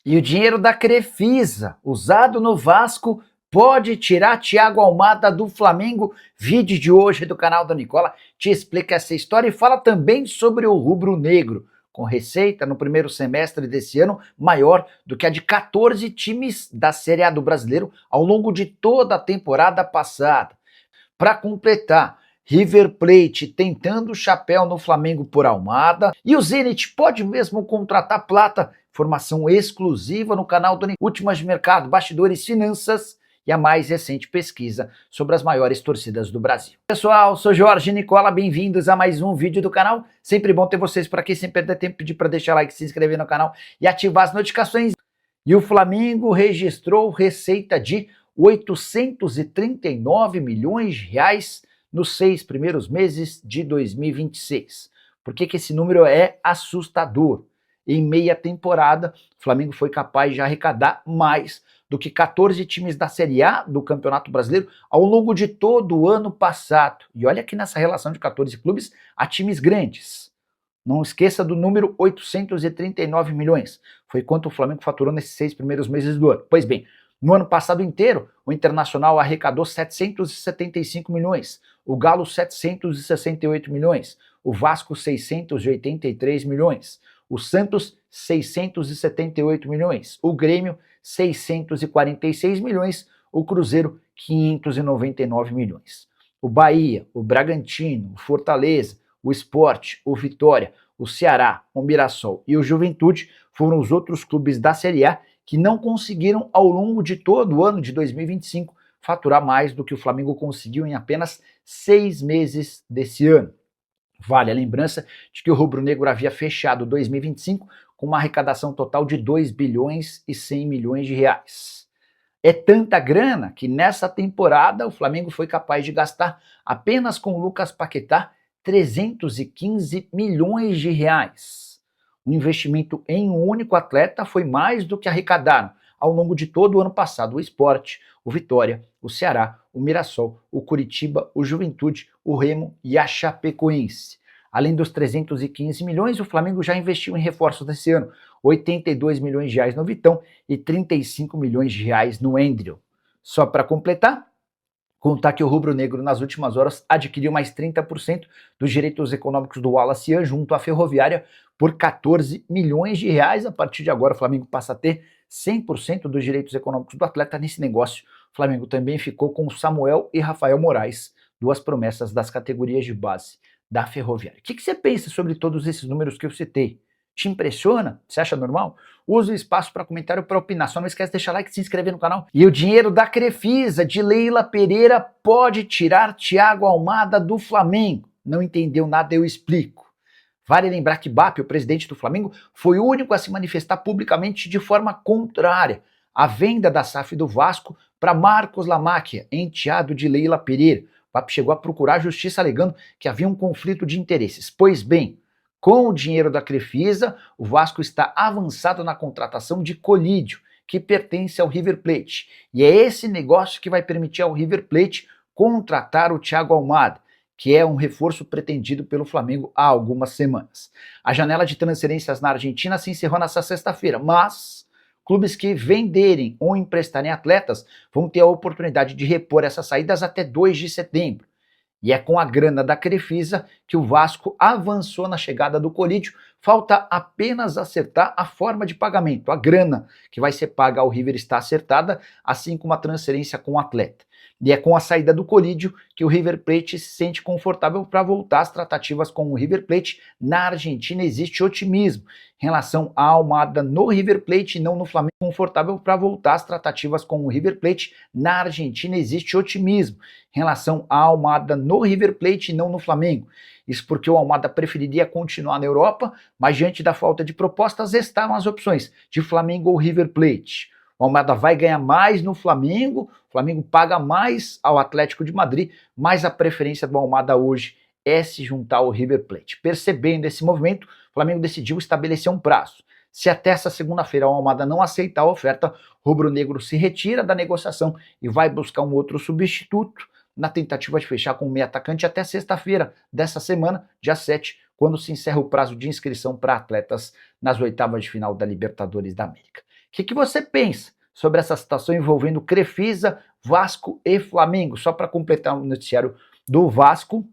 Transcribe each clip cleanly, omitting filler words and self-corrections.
E o dinheiro da Crefisa, usado no Vasco, pode tirar Thiago Almada do Flamengo? Vídeo de hoje do canal da Nicola te explica essa história e fala também sobre o rubro-negro, com receita no primeiro semestre desse ano maior do que a de 14 times da Série A do Brasileiro ao longo de toda a temporada passada. Para completar, River Plate tentando o chapéu no Flamengo por Almada e o Zenit pode mesmo contratar Plata. Informação exclusiva no canal do Últimas de Mercado, Bastidores, Finanças e a mais recente pesquisa sobre as maiores torcidas do Brasil. Pessoal, sou Jorge Nicola, bem-vindos a mais um vídeo do canal. Sempre bom ter vocês por aqui, sem perder tempo, pedir para deixar like, se inscrever no canal e ativar as notificações. E o Flamengo registrou receita de 839 milhões de reais nos 6 primeiros meses de 2026. Por que esse número é assustador? Em meia temporada, o Flamengo foi capaz de arrecadar mais do que 14 times da Série A do Campeonato Brasileiro ao longo de todo o ano passado. E olha que nessa relação de 14 clubes há times grandes. Não esqueça do número 839 milhões. Foi quanto o Flamengo faturou nesses 6 primeiros meses do ano. Pois bem, no ano passado inteiro, o Internacional arrecadou 775 milhões, o Galo 768 milhões, o Vasco 683 milhões, o Santos 678 milhões, o Grêmio 646 milhões, o Cruzeiro 599 milhões. O Bahia, o Bragantino, o Fortaleza, o Sport, o Vitória, o Ceará, o Mirassol e o Juventude foram os outros clubes da Série A que não conseguiram ao longo de todo o ano de 2025 faturar mais do que o Flamengo conseguiu em apenas 6 meses desse ano. Vale a lembrança de que o rubro-negro havia fechado 2025 com uma arrecadação total de 2 bilhões e 100 milhões de reais. É tanta grana que nessa temporada o Flamengo foi capaz de gastar apenas com o Lucas Paquetá 315 milhões de reais. O investimento em um único atleta foi mais do que arrecadaram ao longo de todo o ano passado o Sport, o Vitória, o Ceará, o Mirassol, o Curitiba, o Juventude, o Remo e a Chapecoense. Além dos 315 milhões, o Flamengo já investiu em reforços desse ano, 82 milhões de reais no Vitão e 35 milhões de reais no Endriel. Só para completar, contar que o rubro-negro nas últimas horas adquiriu mais 30% dos direitos econômicos do Wallace junto à Ferroviária por 14 milhões de reais. A partir de agora o Flamengo passa a ter 100% dos direitos econômicos do atleta nesse negócio. O Flamengo também ficou com Samuel e Rafael Moraes, duas promessas das categorias de base da Ferroviária. O que você pensa sobre todos esses números que eu citei? Te impressiona? Você acha normal? Use o espaço para comentário para opinar. Só não esquece de deixar like e se inscrever no canal. E o dinheiro da Crefisa de Leila Pereira pode tirar Thiago Almada do Flamengo. Não entendeu nada? Eu explico. Vale lembrar que BAP, o presidente do Flamengo, foi o único a se manifestar publicamente de forma contrária à venda da SAF do Vasco para Marcos Lamáquia, enteado de Leila Pereira. O BAP chegou a procurar a justiça alegando que havia um conflito de interesses. Pois bem, com o dinheiro da Crefisa, o Vasco está avançado na contratação de Colídio, que pertence ao River Plate. E é esse negócio que vai permitir ao River Plate contratar o Thiago Almada, que é um reforço pretendido pelo Flamengo há algumas semanas. A janela de transferências na Argentina se encerrou nesta sexta-feira, mas clubes que venderem ou emprestarem atletas vão ter a oportunidade de repor essas saídas até 2 de setembro. E é com a grana da Crefisa que o Vasco avançou na chegada do Colídio. Falta apenas acertar a forma de pagamento. A grana que vai ser paga ao River está acertada, assim como a transferência com o atleta. E é com a saída do Colídio que o River Plate se sente confortável para voltar às tratativas com o River Plate. Na Argentina existe otimismo em relação à Almada no River Plate e não no Flamengo. Confortável para voltar às tratativas com o River Plate. Na Argentina existe otimismo em relação à Almada no River Plate e não no Flamengo. Isso porque o Almada preferiria continuar na Europa, mas diante da falta de propostas estavam as opções de Flamengo ou River Plate. O Almada vai ganhar mais no Flamengo, o Flamengo paga mais ao Atlético de Madrid, mas a preferência do Almada hoje é se juntar ao River Plate. Percebendo esse movimento, o Flamengo decidiu estabelecer um prazo. Se até essa segunda-feira o Almada não aceitar a oferta, o rubro-negro se retira da negociação e vai buscar um outro substituto na tentativa de fechar com o meio atacante até sexta-feira dessa semana, dia 7, quando se encerra o prazo de inscrição para atletas nas oitavas de final da Libertadores da América. que você pensa sobre essa situação envolvendo Crefisa, Vasco e Flamengo? Só para completar o noticiário do Vasco,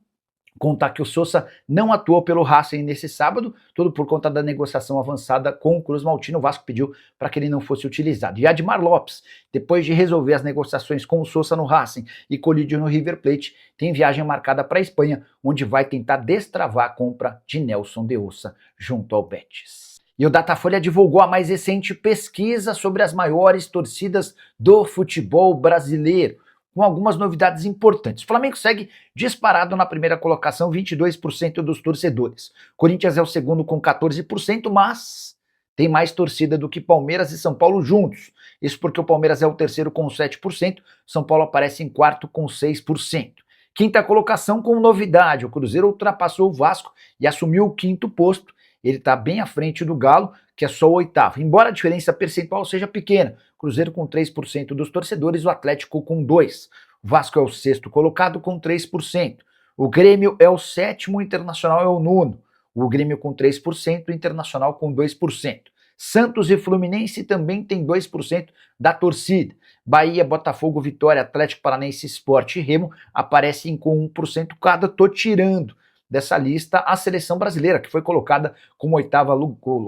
contar que o Sousa não atuou pelo Racing nesse sábado, tudo por conta da negociação avançada com o Cruz Maltino. O Vasco pediu para que ele não fosse utilizado. E Admar Lopes, depois de resolver as negociações com o Sousa no Racing e Colidio no River Plate, tem viagem marcada para a Espanha, onde vai tentar destravar a compra de Nelson de Ossa junto ao Betis. E o Datafolha divulgou a mais recente pesquisa sobre as maiores torcidas do futebol brasileiro, com algumas novidades importantes. O Flamengo segue disparado na primeira colocação, 22% dos torcedores. Corinthians é o segundo com 14%, mas tem mais torcida do que Palmeiras e São Paulo juntos. Isso porque o Palmeiras é o terceiro com 7%, São Paulo aparece em quarto com 6%. Quinta colocação com novidade, o Cruzeiro ultrapassou o Vasco e assumiu o quinto posto. Ele está bem à frente do Galo, que é só o oitavo. Embora a diferença percentual seja pequena, Cruzeiro com 3% dos torcedores, o Atlético com 2%. O Vasco é o sexto colocado com 3%. O Grêmio é o sétimo, o Internacional é o nono. O Grêmio com 3%, o Internacional com 2%. Santos e Fluminense também tem 2% da torcida. Bahia, Botafogo, Vitória, Atlético Paranaense, Sport e Remo aparecem com 1% cada. Tô tirando dessa lista a seleção brasileira, que foi colocada como oitava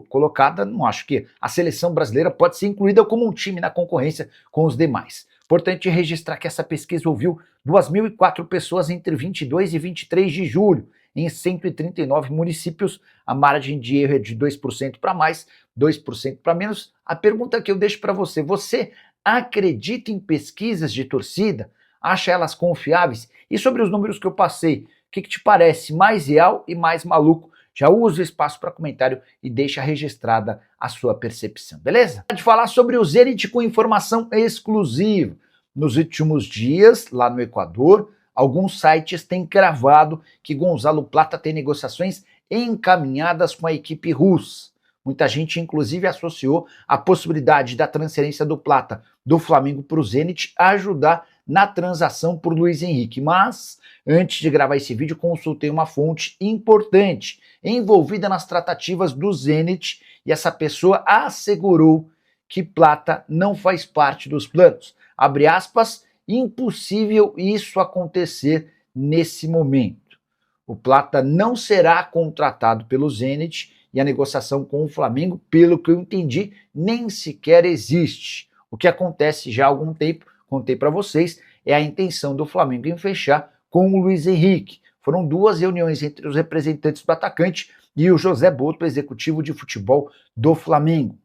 colocada. Não acho que a seleção brasileira pode ser incluída como um time na concorrência com os demais. Importante registrar que essa pesquisa ouviu 2.004 pessoas entre 22 e 23 de julho, em 139 municípios. A margem de erro é de 2% para mais, 2% para menos. A pergunta que eu deixo para você: você acredita em pesquisas de torcida? Acha elas confiáveis? E sobre os números que eu passei, o que te parece mais real e mais maluco? Já usa o espaço para comentário e deixa registrada a sua percepção, beleza? De falar sobre o Zenit com informação exclusiva. Nos últimos dias, lá no Equador, alguns sites têm cravado que Gonzalo Plata tem negociações encaminhadas com a equipe russa. Muita gente, inclusive, associou a possibilidade da transferência do Plata do Flamengo para o Zenit ajudar na transação por Luiz Henrique. Mas, antes de gravar esse vídeo, consultei uma fonte importante envolvida nas tratativas do Zenit e essa pessoa assegurou que Plata não faz parte dos planos. Abre aspas, impossível isso acontecer nesse momento. O Plata não será contratado pelo Zenit e a negociação com o Flamengo, pelo que eu entendi, nem sequer existe. O que acontece já há algum tempo, contei para vocês, é a intenção do Flamengo em fechar com o Luiz Henrique. Foram 2 reuniões entre os representantes do atacante e o José Boto, executivo de futebol do Flamengo.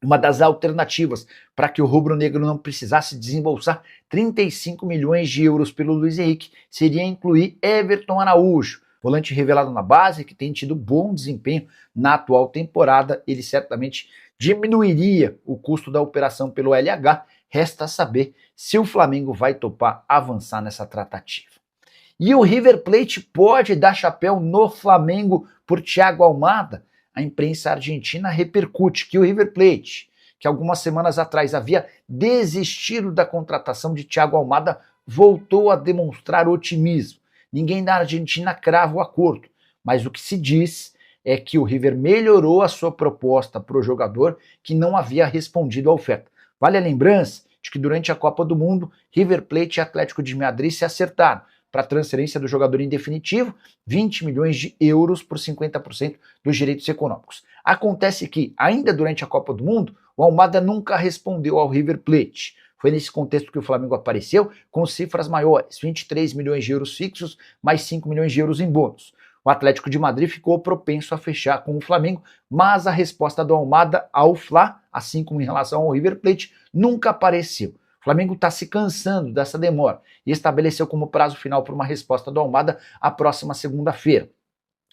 Uma das alternativas para que o rubro-negro não precisasse desembolsar 35 milhões de euros pelo Luiz Henrique seria incluir Everton Araújo, volante revelado na base, que tem tido bom desempenho na atual temporada. Ele certamente diminuiria o custo da operação pelo LH. Resta saber se o Flamengo vai topar avançar nessa tratativa. E o River Plate pode dar chapéu no Flamengo por Thiago Almada? A imprensa argentina repercute que o River Plate, que algumas semanas atrás havia desistido da contratação de Thiago Almada, voltou a demonstrar otimismo. Ninguém da Argentina crava o acordo, mas o que se diz é que o River melhorou a sua proposta para o jogador, que não havia respondido à oferta. Vale a lembrança de que durante a Copa do Mundo, River Plate e Atlético de Madrid se acertaram para a transferência do jogador em definitivo, 20 milhões de euros por 50% dos direitos econômicos. Acontece que, ainda durante a Copa do Mundo, o Almada nunca respondeu ao River Plate. Foi nesse contexto que o Flamengo apareceu com cifras maiores, 23 milhões de euros fixos, mais 5 milhões de euros em bônus. O Atlético de Madrid ficou propenso a fechar com o Flamengo, mas a resposta do Almada ao Fla, assim como em relação ao River Plate, nunca apareceu. O Flamengo está se cansando dessa demora e estabeleceu como prazo final para uma resposta do Almada a próxima segunda-feira.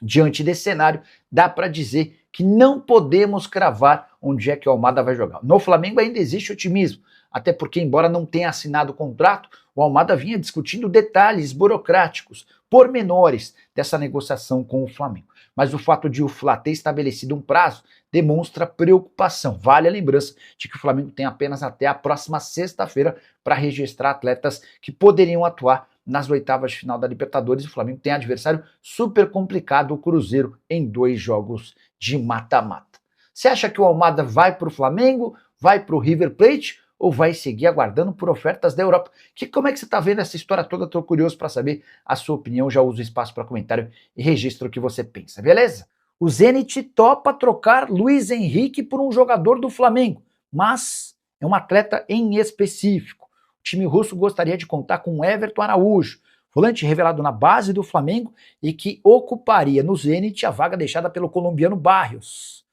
Diante desse cenário, dá para dizer que não podemos cravar onde é que o Almada vai jogar. No Flamengo ainda existe otimismo, até porque, embora não tenha assinado o contrato, o Almada vinha discutindo detalhes burocráticos, pormenores dessa negociação com o Flamengo. Mas o fato de o Fla ter estabelecido um prazo demonstra preocupação. Vale a lembrança de que o Flamengo tem apenas até a próxima sexta-feira para registrar atletas que poderiam atuar nas oitavas de final da Libertadores. O Flamengo tem adversário super complicado, o Cruzeiro, em 2 jogos de mata-mata. Você acha que o Almada vai para o Flamengo? Vai para o River Plate ou vai seguir aguardando por ofertas da Europa? Como é que você está vendo essa história toda? Estou curioso para saber a sua opinião. Já uso o espaço para comentário e registro o que você pensa, beleza? O Zenit topa trocar Luiz Henrique por um jogador do Flamengo, mas é um atleta em específico. O time russo gostaria de contar com Everton Araújo, volante revelado na base do Flamengo e que ocuparia no Zenit a vaga deixada pelo colombiano Barrios.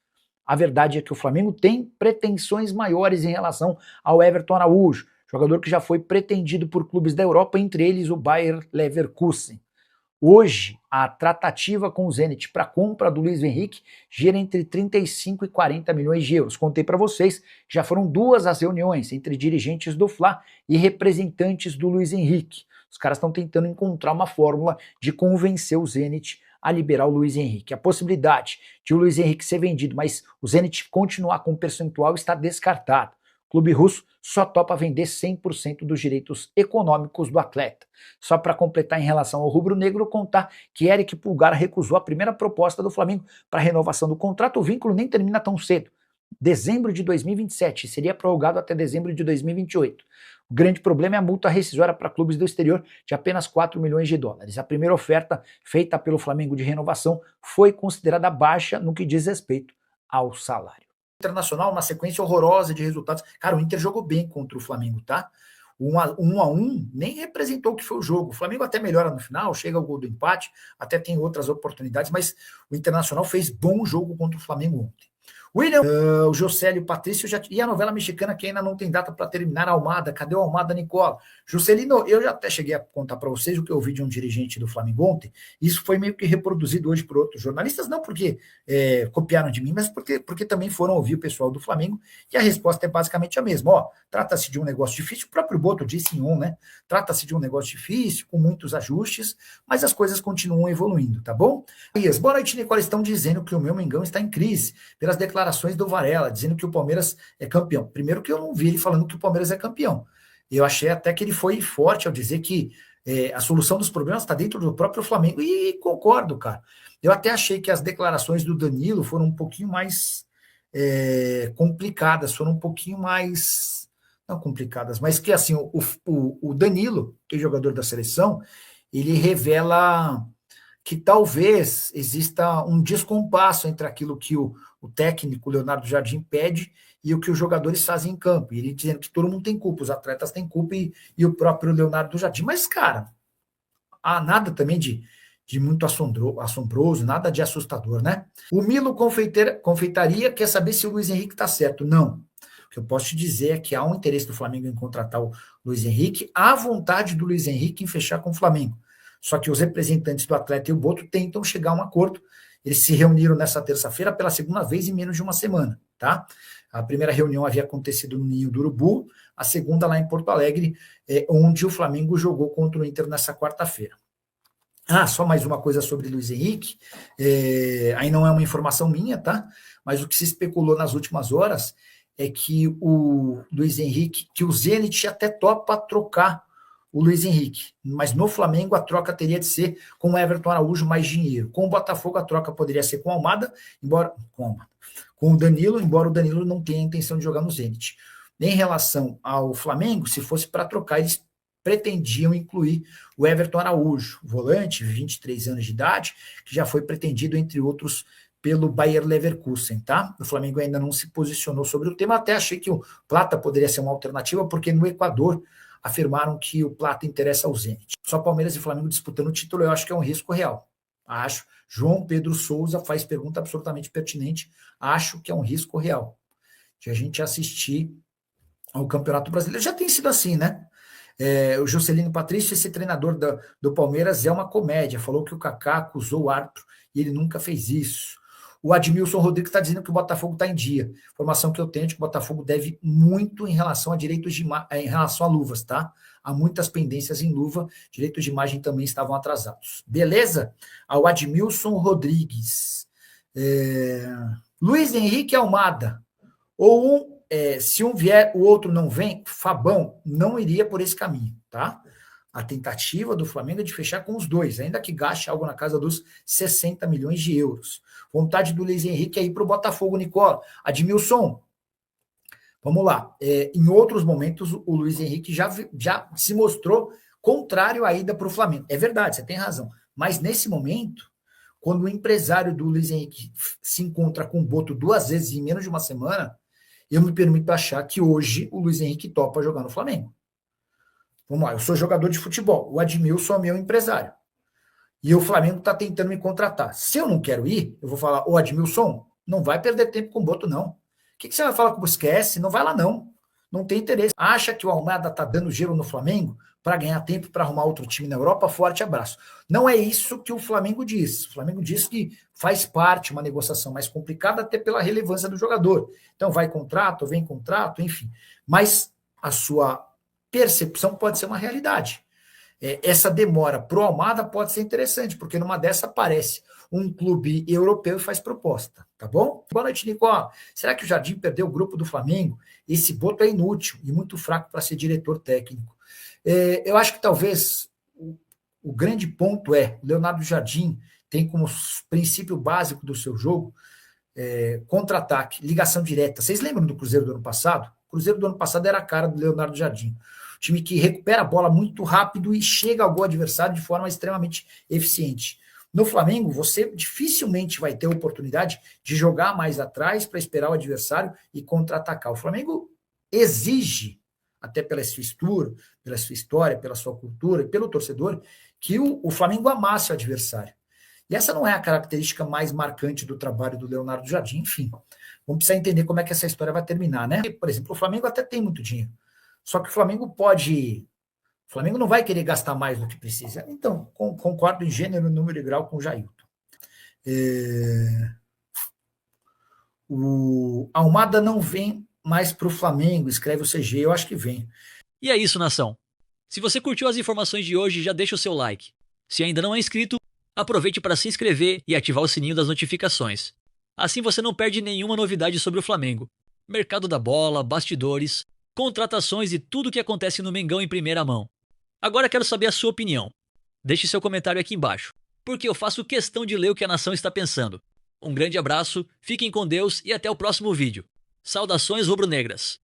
A verdade é que o Flamengo tem pretensões maiores em relação ao Everton Araújo, jogador que já foi pretendido por clubes da Europa, entre eles o Bayer Leverkusen. Hoje, a tratativa com o Zenit para a compra do Luiz Henrique gira entre 35 e 40 milhões de euros. Contei para vocês, já foram 2 as reuniões entre dirigentes do Fla e representantes do Luiz Henrique. Os caras estão tentando encontrar uma fórmula de convencer o Zenit a liberar o Luiz Henrique. A possibilidade de o Luiz Henrique ser vendido, mas o Zenit continuar com o percentual está descartada. O clube russo só topa vender 100% dos direitos econômicos do atleta. Só para completar em relação ao rubro-negro, contar que Eric Pulgar recusou a primeira proposta do Flamengo para renovação do contrato. O vínculo nem termina tão cedo. Dezembro de 2027, seria prorrogado até dezembro de 2028. O grande problema é a multa rescisória para clubes do exterior de apenas 4 milhões de dólares. A primeira oferta feita pelo Flamengo de renovação foi considerada baixa no que diz respeito ao salário. Internacional, uma sequência horrorosa de resultados. Cara, o Inter jogou bem contra o Flamengo, tá? 1-1 nem representou o que foi o jogo. O Flamengo até melhora no final, chega ao gol do empate, até tem outras oportunidades, mas o Internacional fez bom jogo contra o Flamengo ontem. William, o Josélio Patrício e a novela mexicana que ainda não tem data para terminar. Almada, cadê o Almada, Nicola? Juscelino, eu já até cheguei a contar para vocês o que eu ouvi de um dirigente do Flamengo ontem. Isso foi meio que reproduzido hoje por outros jornalistas, não porque copiaram de mim, mas porque também foram ouvir o pessoal do Flamengo, e a resposta é basicamente a mesma. Ó, trata-se de um negócio difícil, o próprio Boto disse em né? Trata-se de um negócio difícil, com muitos ajustes, mas as coisas continuam evoluindo, tá bom? Boa noite, Nicola. Estão dizendo que o meu Mengão está em crise pelas declarações do Varela, dizendo que o Palmeiras é campeão. Primeiro que eu não vi ele falando que o Palmeiras é campeão. Eu achei até que ele foi forte ao dizer que a solução dos problemas está dentro do próprio Flamengo. E concordo, cara. Eu até achei que as declarações do Danilo foram um pouquinho mais complicadas, foram um pouquinho mais... Não complicadas, mas que assim, o Danilo, que é jogador da seleção, ele revela que talvez exista um descompasso entre aquilo que o técnico Leonardo Jardim pede e o que os jogadores fazem em campo. E ele dizendo que todo mundo tem culpa, os atletas têm culpa e o próprio Leonardo Jardim. Mas, cara, há nada também de muito assombroso, nada de assustador, né? O Milo Confeitaria quer saber se o Luiz Henrique está certo. Não. O que eu posso te dizer é que há um interesse do Flamengo em contratar o Luiz Henrique, há vontade do Luiz Henrique em fechar com o Flamengo. Só que os representantes do atleta e o Boto tentam chegar a um acordo. Eles se reuniram nessa terça-feira pela segunda vez em menos de uma semana, tá? A primeira reunião havia acontecido no Ninho do Urubu, a segunda lá em Porto Alegre, onde o Flamengo jogou contra o Inter nessa quarta-feira. Só mais uma coisa sobre Luiz Henrique, aí não é uma informação minha, tá? Mas o que se especulou nas últimas horas é que o Luiz Henrique, que o Zenit até topa trocar o Luiz Henrique, mas no Flamengo a troca teria de ser com o Everton Araújo mais dinheiro. Com o Botafogo a troca poderia ser com o Almada, com o Danilo, embora o Danilo não tenha a intenção de jogar no Zenit. Em relação ao Flamengo, se fosse para trocar, eles pretendiam incluir o Everton Araújo, volante, 23 anos de idade, que já foi pretendido, entre outros, pelo Bayer Leverkusen, tá? O Flamengo ainda não se posicionou sobre o tema, até achei que o Plata poderia ser uma alternativa, porque no Equador afirmaram que o Plata interessa ao Zenit. Só Palmeiras e Flamengo disputando o título, eu acho que é um risco real. Acho. João Pedro Souza faz pergunta absolutamente pertinente. Acho que é um risco real de a gente assistir ao Campeonato Brasileiro. Já tem sido assim, né? O Juscelino Patrício, esse treinador do Palmeiras, é uma comédia. Falou que o Kaká acusou o árbitro e ele nunca fez isso. O Admilson Rodrigues está dizendo que o Botafogo está em dia. Informação que eu tenho é que o Botafogo deve muito em relação a direitos em relação a luvas, tá? Há muitas pendências em luva, direitos de imagem também estavam atrasados. Beleza? Ao Admilson Rodrigues. Luiz Henrique Almada. Se um vier, o outro não vem, Fabão não iria por esse caminho, tá? A tentativa do Flamengo é de fechar com os dois, ainda que gaste algo na casa dos 60 milhões de euros. Vontade do Luiz Henrique é ir para o Botafogo, Nicola. Admilson, Vamos lá. Em outros momentos, o Luiz Henrique já se mostrou contrário à ida para o Flamengo. É verdade, você tem razão. Mas nesse momento, quando o empresário do Luiz Henrique se encontra com o Boto 2 vezes em menos de uma semana, eu me permito achar que hoje o Luiz Henrique topa jogar no Flamengo. Vamos lá, eu sou jogador de futebol, o Admilson é meu empresário. E o Flamengo está tentando me contratar. Se eu não quero ir, eu vou falar, ô Admilson, não vai perder tempo com o Boto, não. O que você vai falar com o Esquece? Não vai lá, não. Não tem interesse. Acha que o Almada está dando gelo no Flamengo para ganhar tempo para arrumar outro time na Europa? Forte abraço. Não é isso que o Flamengo diz. O Flamengo diz que faz parte uma negociação mais complicada, até pela relevância do jogador. Então, vai contrato, vem contrato, enfim. Mas a sua percepção pode ser uma realidade. Essa demora para o Almada pode ser interessante, porque numa dessa aparece um clube europeu e faz proposta, tá bom? Boa noite, Nico. Será que o Jardim perdeu o grupo do Flamengo? Esse Boto é inútil e muito fraco para ser diretor técnico. Eu acho que talvez o grande ponto o Leonardo Jardim tem como princípio básico do seu jogo contra-ataque, ligação direta. Vocês lembram do Cruzeiro do ano passado? O Cruzeiro do ano passado era a cara do Leonardo Jardim. Time que recupera a bola muito rápido e chega ao gol adversário de forma extremamente eficiente. No Flamengo, você dificilmente vai ter a oportunidade de jogar mais atrás para esperar o adversário e contra-atacar. O Flamengo exige, até pela sua história, pela sua cultura, pelo torcedor, que o Flamengo amasse o adversário. E essa não é a característica mais marcante do trabalho do Leonardo Jardim, enfim. Vamos precisar entender como é que essa história vai terminar, né? Por exemplo, o Flamengo até tem muito dinheiro. Só que o Flamengo não vai querer gastar mais do que precisa. Então, concordo em gênero, número e grau com o Jailton. O Almada não vem mais para o Flamengo, escreve o CG, eu acho que vem. E é isso, nação. Se você curtiu as informações de hoje, já deixa o seu like. Se ainda não é inscrito, aproveite para se inscrever e ativar o sininho das notificações. Assim você não perde nenhuma novidade sobre o Flamengo. Mercado da bola, bastidores, contratações e tudo o que acontece no Mengão em primeira mão. Agora quero saber a sua opinião. Deixe seu comentário aqui embaixo, porque eu faço questão de ler o que a nação está pensando. Um grande abraço, fiquem com Deus e até o próximo vídeo. Saudações rubro-negras!